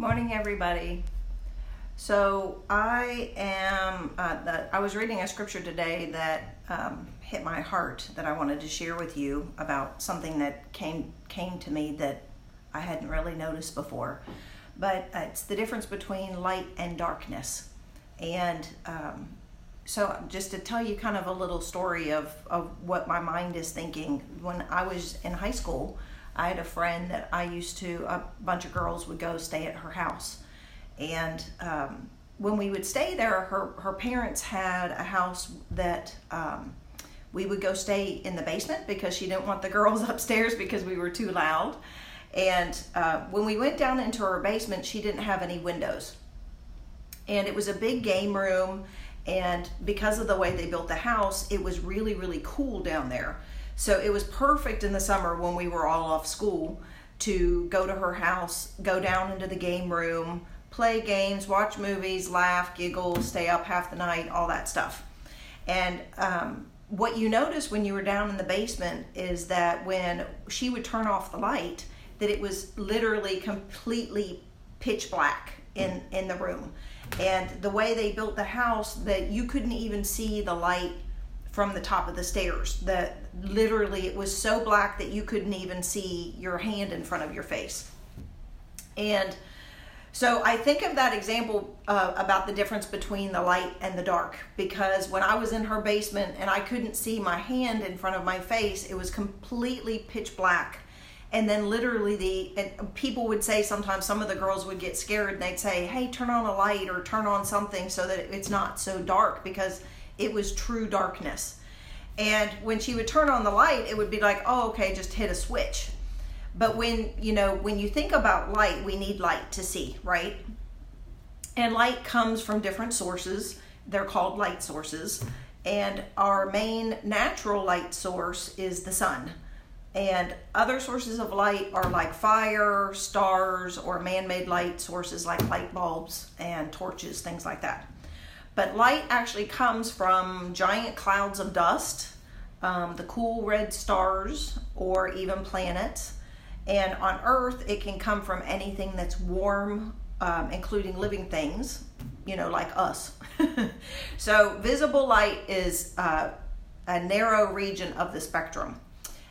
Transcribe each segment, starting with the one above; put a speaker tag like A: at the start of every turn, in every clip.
A: Morning, everybody. So I was reading a scripture today that hit my heart that I wanted to share with you about something that came to me that I hadn't really noticed before. But it's the difference between light and darkness. And so just to tell you kind of a little story of what my mind is thinking. When I was in high school, I had a friend that a bunch of girls would go stay at her house. And when we would stay there, her parents had a house that we would go stay in the basement because she didn't want the girls upstairs because we were too loud. And when we went down into her basement, she didn't have any windows. And it was a big game room. And because of the way they built the house, it was really, really cool down there. So it was perfect in the summer when we were all off school to go to her house, go down into the game room, play games, watch movies, laugh, giggle, stay up half the night, all that stuff. And what you noticed when you were down in the basement is that when she would turn off the light, that it was literally completely pitch black in the room. And the way they built the house, that you couldn't even see the light from the top of the stairs. That literally it was so black that you couldn't even see your hand in front of your face. And so I think of that example about the difference between the light and the dark, because when I was in her basement and I couldn't see my hand in front of my face, it was completely pitch black. And then literally people would say, sometimes some of the girls would get scared and they'd say, hey, turn on a light or turn on something so that it's not so dark, because it was true darkness. And when she would turn on the light, it would be like, oh, okay, just hit a switch. But when you think about light, we need light to see, right? And light comes from different sources. They're called light sources. And our main natural light source is the sun. And other sources of light are like fire, stars, or man-made light sources like light bulbs and torches, things like that. But light actually comes from giant clouds of dust, the cool red stars, or even planets. And on Earth, it can come from anything that's warm, including living things, like us. So visible light is a narrow region of the spectrum.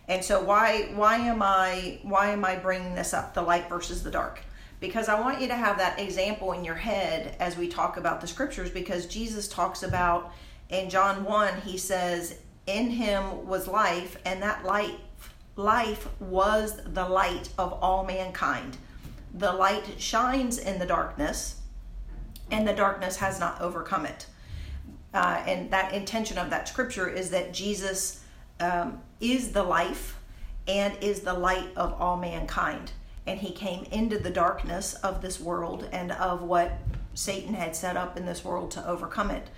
A: And so why am I bringing this up, the light versus the dark? Because I want you to have that example in your head as we talk about the scriptures, because Jesus talks about in John 1, he says, in him was life, and that life was the light of all mankind. The light shines in the darkness, and the darkness has not overcome it. And that intention of that scripture is that Jesus is the life and is the light of all mankind. And he came into the darkness of this world and of what Satan had set up in this world to overcome it.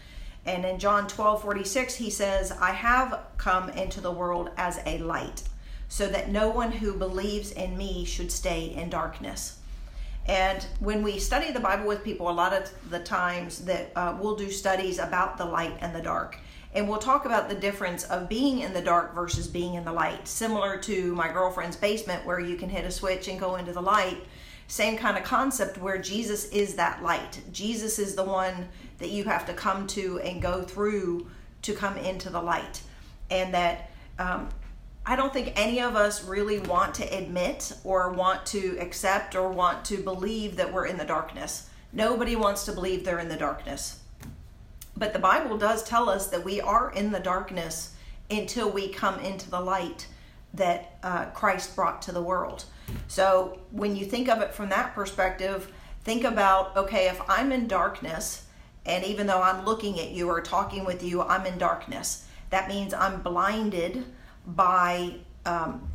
A: And in John 12:46, he says, I have come into the world as a light, so that no one who believes in me should stay in darkness. And when we study the Bible with people, a lot of the times that we'll do studies about the light and the dark. And we'll talk about the difference of being in the dark versus being in the light. Similar to my girlfriend's basement, where you can hit a switch and go into the light. Same kind of concept, where Jesus is that light. Jesus is the one that you have to come to and go through to come into the light. And that I don't think any of us really want to admit or want to accept or want to believe that we're in the darkness. Nobody wants to believe they're in the darkness. But the Bible does tell us that we are in the darkness until we come into the light that Christ brought to the world. So when you think of it from that perspective, think about, okay, if I'm in darkness, and even though I'm looking at you or talking with you, I'm in darkness. That means I'm blinded by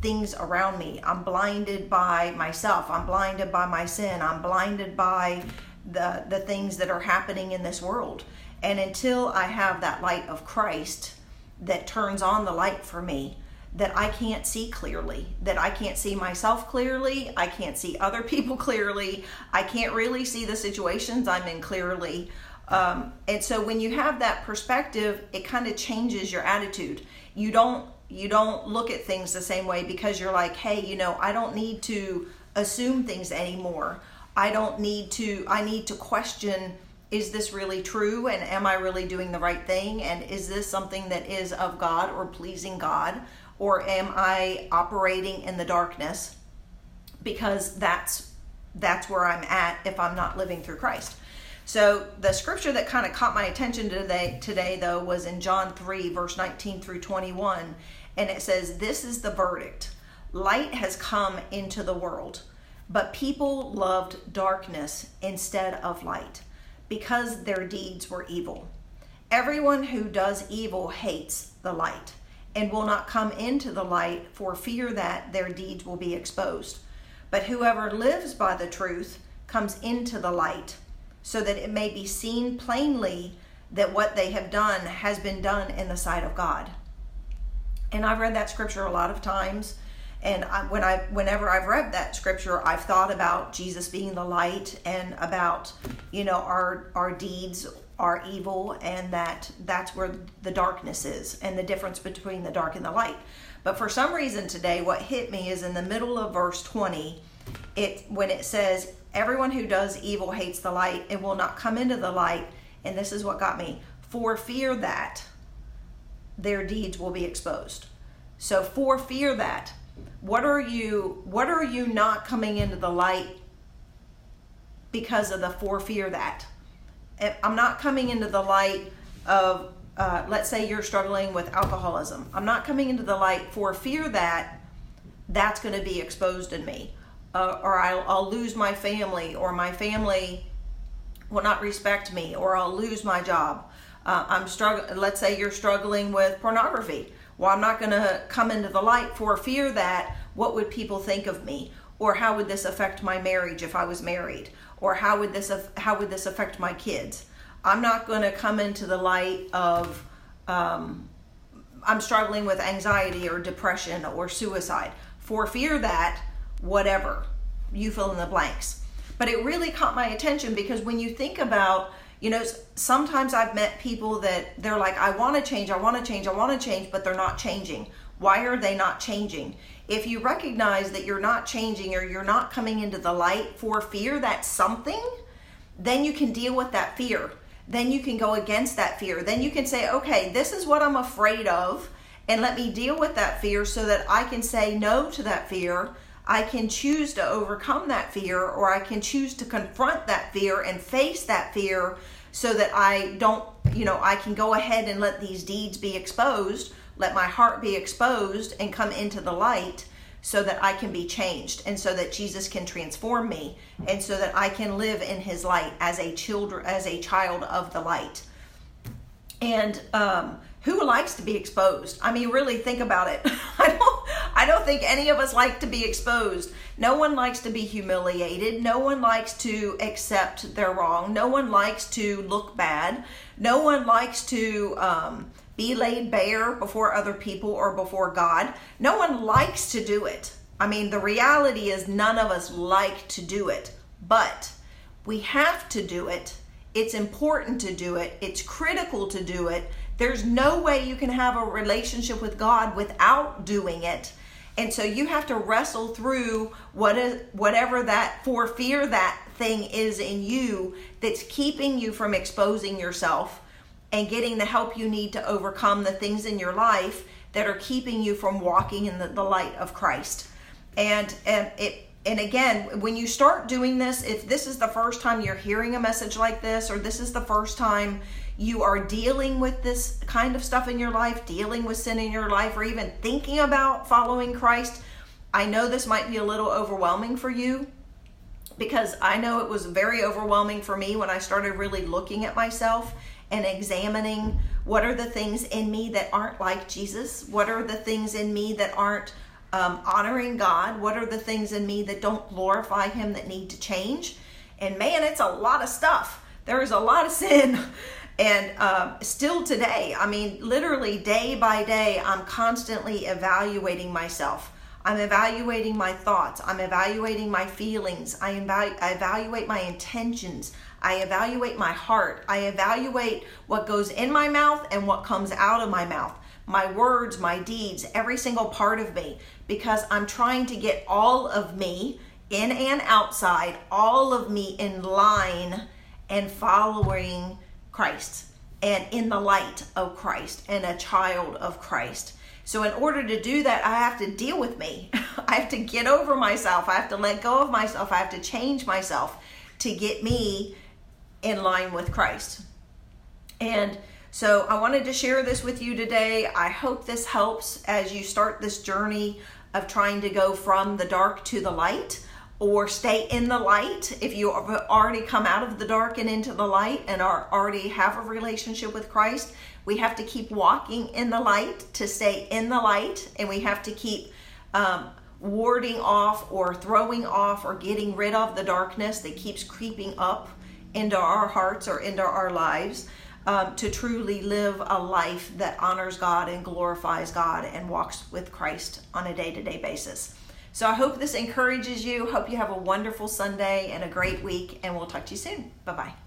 A: things around me. I'm blinded by myself. I'm blinded by my sin. I'm blinded by the things that are happening in this world. And until I have that light of Christ that turns on the light for me, that I can't see clearly, that I can't see myself clearly, I can't see other people clearly, I can't really see the situations I'm in clearly. And so when you have that perspective, it kind of changes your attitude. You don't look at things the same way, because you're like, hey, I don't need to assume things anymore. I need to question, is this really true? And am I really doing the right thing? And is this something that is of God or pleasing God? Or am I operating in the darkness? Because that's where I'm at if I'm not living through Christ. So the scripture that kind of caught my attention today though was in John 3 verse 19 through 21. And it says, "This is the verdict. Light has come into the world, but people loved darkness instead of light, because their deeds were evil. Everyone who does evil hates the light and will not come into the light for fear that their deeds will be exposed. But whoever lives by the truth comes into the light, so that it may be seen plainly that what they have done has been done in the sight of God." And I've read that scripture a lot of times. And whenever I've read that scripture, I've thought about Jesus being the light, and about, our deeds are evil, and that's where the darkness is, and the difference between the dark and the light. But for some reason today, what hit me is in the middle of verse 20, when it says, "Everyone who does evil hates the light and will not come into the light," and this is what got me, "for fear that their deeds will be exposed." So for fear that, what are you not coming into the light because of the for fear that? I'm not coming into the light of, let's say you're struggling with alcoholism. I'm not coming into the light for fear that that's going to be exposed in me, or I'll lose my family, or my family will not respect me, or I'll lose my job. Let's say you're struggling with pornography. Well, I'm not going to come into the light for fear that what would people think of me, or how would this affect my marriage if I was married, or how would this affect my kids. I'm not going to come into the light of I'm struggling with anxiety or depression or suicide for fear that whatever, you fill in the blanks. But it really caught my attention, because when you think about, sometimes I've met people that they're like, I want to change, but they're not changing. Why are they not changing? If you recognize that you're not changing, or you're not coming into the light for fear that's something, then you can deal with that fear. Then you can go against that fear. Then you can say, okay, this is what I'm afraid of, and let me deal with that fear so that I can say no to that fear. I can choose to overcome that fear, or I can choose to confront that fear and face that fear, so that I can go ahead and let these deeds be exposed, let my heart be exposed and come into the light, so that I can be changed, and so that Jesus can transform me, and so that I can live in his light as a child of the light. And who likes to be exposed? I mean, really think about it. I don't think any of us like to be exposed. No one likes to be humiliated. No one likes to accept their wrong. No one likes to look bad. No one likes to be laid bare before other people or before God. No one likes to do it. I mean, the reality is none of us like to do it, but we have to do it. It's important to do it. It's critical to do it. There's no way you can have a relationship with God without doing it. And so you have to wrestle through whatever that for fear that thing is in you that's keeping you from exposing yourself and getting the help you need to overcome the things in your life that are keeping you from walking in the light of Christ. And again, when you start doing this, if this is the first time you're hearing a message like this, or this is the first time you are dealing with this kind of stuff in your life, dealing with sin in your life, or even thinking about following Christ, I know this might be a little overwhelming for you, because I know it was very overwhelming for me when I started really looking at myself and examining what are the things in me that aren't like Jesus, what are the things in me that aren't honoring God, what are the things in me that don't glorify him, that need to change. And man, it's a lot of stuff. There is a lot of sin. And still today, I mean, literally day by day, I'm constantly evaluating myself. I'm evaluating my thoughts. I'm evaluating my feelings. I evaluate my intentions. I evaluate my heart. I evaluate what goes in my mouth and what comes out of my mouth. My words, my deeds, every single part of me, because I'm trying to get all of me in and outside, all of me in line and following Christ and in the light of Christ and a child of Christ. So in order to do that, I have to deal with me. I have to get over myself. I have to let go of myself. I have to change myself to get me in line with Christ. And so I wanted to share this with you today. I hope this helps as you start this journey of trying to go from the dark to the light, or stay in the light. If you have already come out of the dark and into the light and already have a relationship with Christ, we have to keep walking in the light to stay in the light, and we have to keep warding off or throwing off or getting rid of the darkness that keeps creeping up into our hearts or into our lives, to truly live a life that honors God and glorifies God and walks with Christ on a day-to-day basis. So I hope this encourages you. Hope you have a wonderful Sunday and a great week, and we'll talk to you soon. Bye-bye.